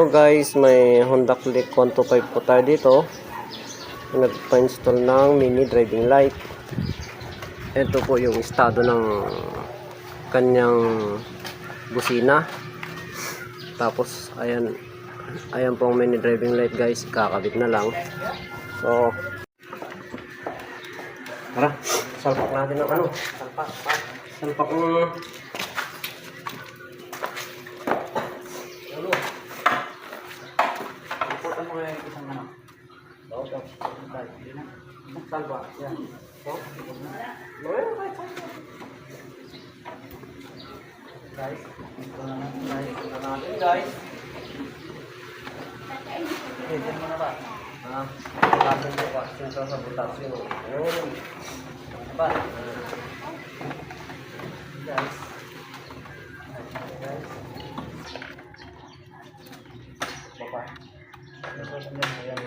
guys, may Honda Click 125 po tayo dito. Nagpa-install ng mini driving light. Ito po yung estado ng kanyang busina. Tapos ayan po ang mini driving light guys, kakabit na lang. So tara, salpak natin ng ano, salpak ng salva. Yan. So, guys, ito na natin guys. Diyan mo na ba? Lasan ko pa. Sinto sa butas yun. Ayun. Ba? Guys. Baba. Ayan.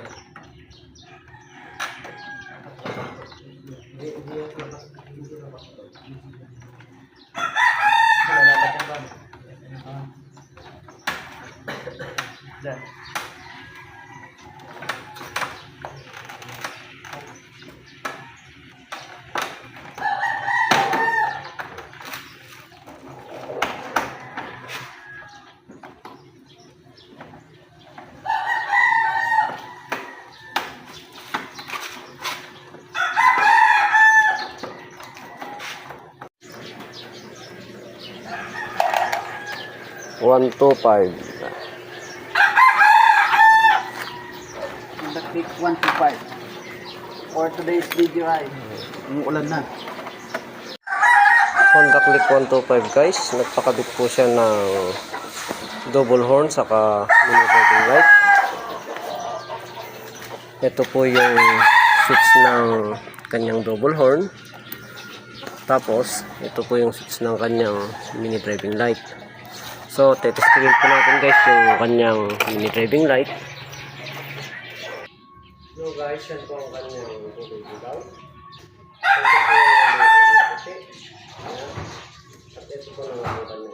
Diyan. One, two, five. Honda Click 125 for today's video ay umuulan na. Honda Click 125 guys, nagpakabit po siya ng double horn saka mini driving light. Ito po yung switch ng kanyang double horn. Tapos ito po yung switch ng kanyang mini driving light. So tetestingin po natin guys yung kanyang mini driving light. So guys, yan po ang kanyang double dilaw. Ito po yung puti. At ito po naman ang kanyang